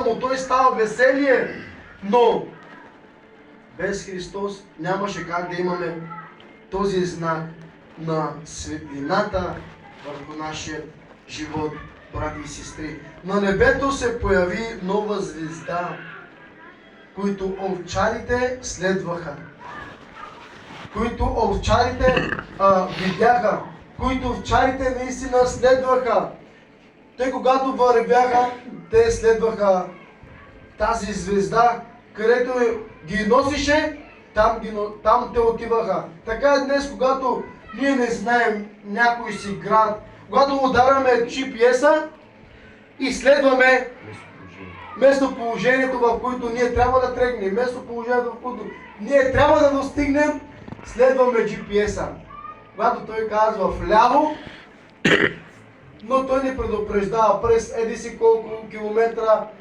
му той става веселие, но без Христос нямаше как да имаме този знак на светлината върху нашия живот, брати и сестри. На небето се появи нова звезда, които овчарите следваха, които овчарите видяха, които овчарите наистина следваха. Те когато вървяха, те следваха тази звезда, където ги носише, там те отиваха. Така е днес, когато ние не знаем някой си град, когато ударяме GPS-а и следваме местоположението, в което ние трябва да тръгнем, местоположението, в което ние трябва да достигнем, следваме GPS-а. Когато той казва вляво, но той ни предупреждава през еди си колко километра